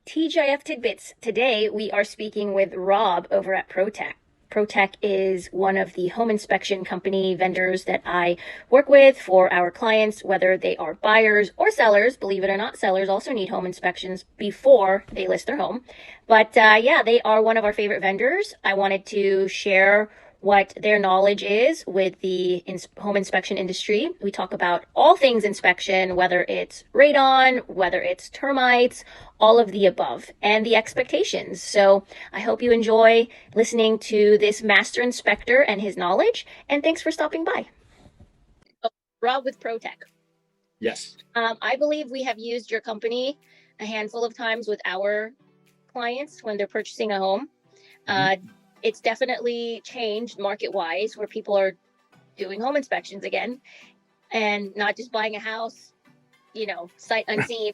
TGIF Tidbits. Today we are speaking with Rob over at Protec. Protec is one of the home inspection company vendors that I work with for our clients, whether they are buyers or sellers. Believe it or not, sellers also need home inspections before they list their home. But yeah, they are one of our favorite vendors. I wanted to share what their knowledge is with the home inspection industry. We talk about all things inspection, whether it's radon, whether it's termites, all of the above, and the expectations. So I hope you enjoy listening to this master inspector and his knowledge, and thanks for stopping by. Rob with Protec. Yes. I believe we have used your company a handful of times with our clients when they're purchasing a home. It's definitely changed market-wise where people are doing home inspections again and not just buying a house, sight unseen,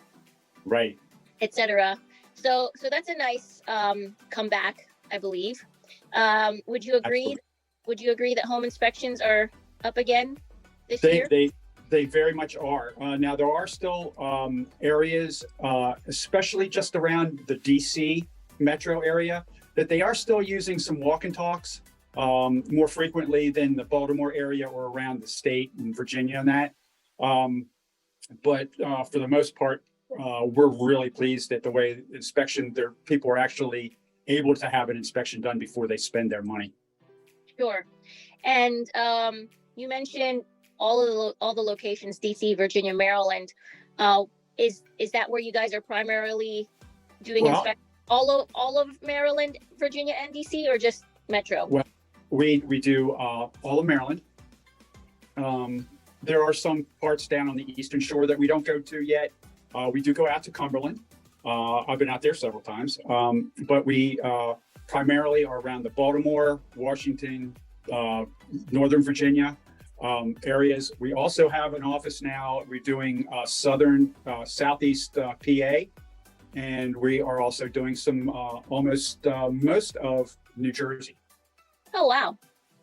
Right. etc. So that's a nice comeback, I believe. Would you agree? Absolutely. Would you agree that home inspections are up again this They year? they very much are. Now there are still areas, especially just around the DC metro area, that they are still using some walk and talks more frequently than the Baltimore area or around the state in Virginia and that. But for the most part, we're really pleased at the way inspection. People are actually able to have an inspection done before they spend their money. Sure. And you mentioned all the locations: DC, Virginia, Maryland. Is that where you guys are primarily doing Well, inspections? All of Maryland, Virginia, and DC, or just Metro? well, we do all of Maryland. There are some parts down on the Eastern Shore that we don't go to yet. We do go out to Cumberland. I've been out there several times, but we primarily are around the Baltimore, Washington, Northern Virginia areas. We also have an office now. We're doing southeast PA, and we are also doing some almost most of New Jersey. Oh, wow.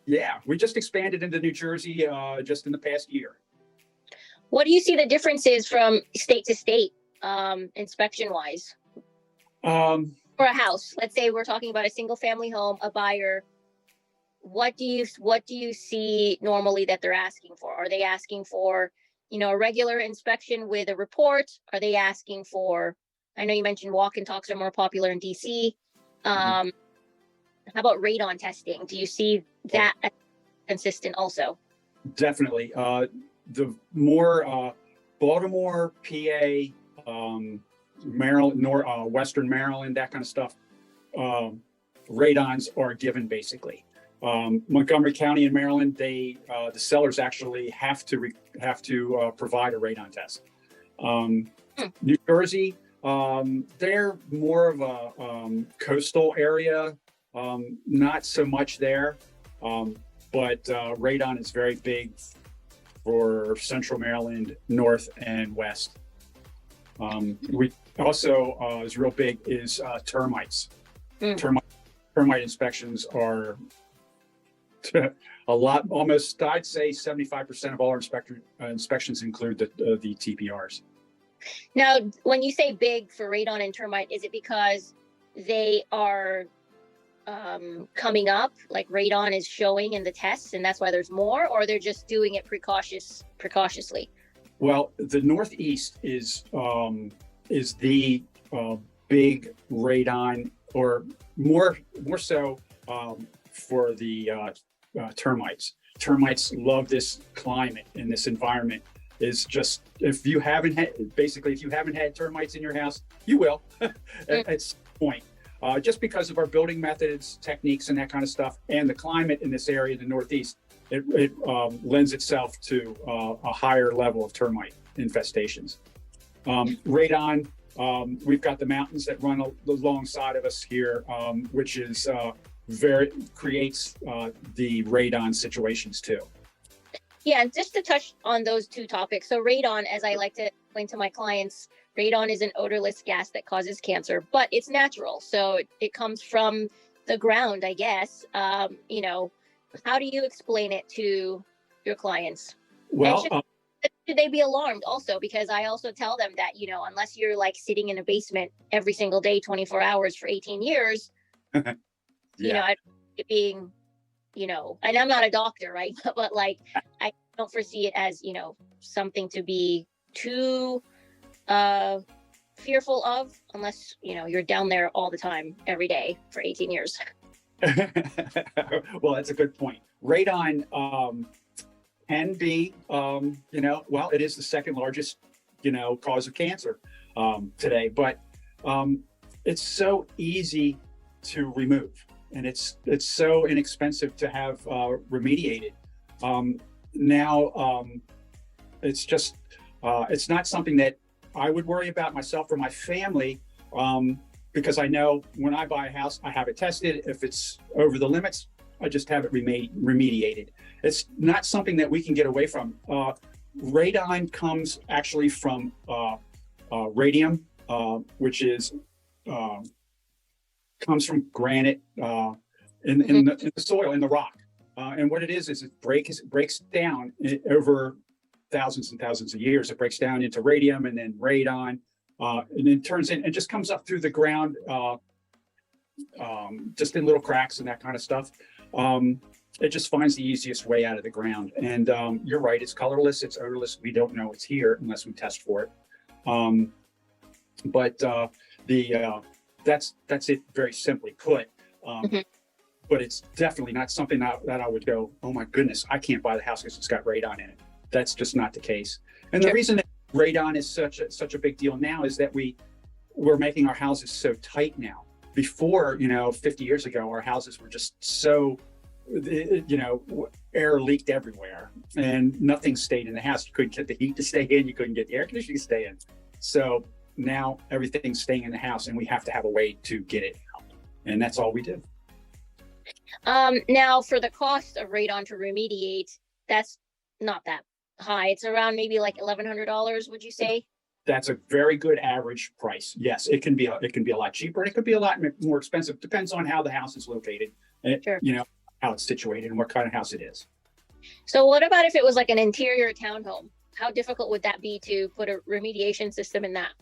Yeah, we just expanded into New Jersey just in the past year. What do you see the differences from state to state, inspection wise? For a house, let's say we're talking about a single family home, a buyer. What do you see normally that they're asking for? Are they asking for, a regular inspection with a report? Are they asking for, I know you mentioned walk and talks are more popular in DC. How about radon testing? Do you see that consistent also? Definitely. The more Baltimore, PA, Maryland, Western Maryland, that kind of stuff, radons are given basically. Montgomery County in Maryland, the sellers actually have to provide a radon test. New Jersey, they're more of a coastal area, not so much there, but radon is very big for Central Maryland, North and West. We also is real big is termites. Termite inspections are a lot. Almost, I'd say 75% of all our inspections include the TPRs. Now, when you say big for radon and termite, is it because they are coming up, like radon is showing in the tests, and that's why there's more, or they're just doing it precautiously? Well, the Northeast is the big radon, or more so for the termites. Termites love this climate and this environment. Is just if you haven't had termites in your house, you will at some point. Just because of our building methods, techniques, and that kind of stuff, and the climate in this area, the Northeast, it lends itself to a higher level of termite infestations. Radon, we've got the mountains that run alongside of us here, which is creates the radon situations too. Yeah, and just to touch on those two topics. So radon, as I like to explain to my clients, radon is an odorless gas that causes cancer, but it's natural. So it comes from the ground, I guess. How do you explain it to your clients? Well, should they be alarmed also? Because I also tell them that, unless you're like sitting in a basement every single day, 24 hours for 18 years, Yeah. I it being, and I'm not a doctor, right? But like, I don't foresee it as, something to be too uh fearful of, unless, you're down there all the time, every day for 18 years. Well, that's a good point. Radon can be, well, it is the second largest, cause of cancer today, but it's so easy to remove, and it's so inexpensive to have remediated. Now, it's just it's not something that I would worry about myself or my family, because I know when I buy a house, I have it tested. If it's over the limits, I just have it remediated. It's not something that we can get away from. Radon comes actually from radium, which is comes from granite in the soil, in the rock. And what it is it breaks down over thousands and thousands of years. It breaks down into radium and then radon, and then turns in and just comes up through the ground, just in little cracks and that kind of stuff. It just finds the easiest way out of the ground. And you're right, it's colorless, it's odorless. We don't know it's here unless we test for it. But that's it, very simply put. But it's definitely not something that I would go, oh my goodness, I can't buy the house because it's got radon in it. That's just not the case. And the reason that radon is such a big deal now is that we're making our houses so tight now. Before, 50 years ago, our houses were just so, air leaked everywhere and nothing stayed in the house. You couldn't get the heat to stay in. You couldn't get the air conditioning to stay in. So now everything's staying in the house, and we have to have a way to get it out. And that's all we do. Now for the cost of radon to remediate, that's not that high. It's around maybe like $1,100, would you say? That's a very good average price. Yes, it can be a lot cheaper, and it could be a lot more expensive. Depends on how the house is located, and how it's situated and what kind of house it is. So what about if it was like an interior townhome? How difficult would that be to put a remediation system in that?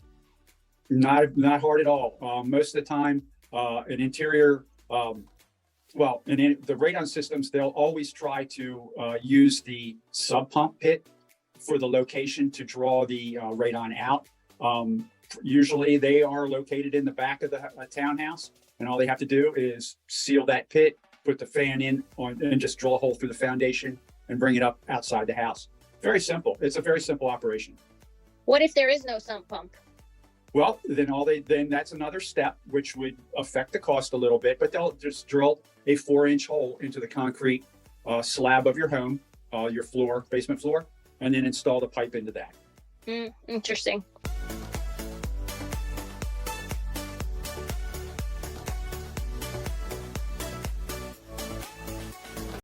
Not hard at all. Most of the time, an interior, in the radon systems, they'll always try to use the sub pump pit for the location to draw the radon out. Usually they are located in the back of the townhouse, and all they have to do is seal that pit, put the fan in and just drill a hole through the foundation and bring it up outside the house. Very simple. It's a very simple operation. What if there is no sump pump? Well, then that's another step, which would affect the cost a little bit, but they'll just drill a 4-inch hole into the concrete slab of your home, your basement floor, and then install the pipe into that. Interesting.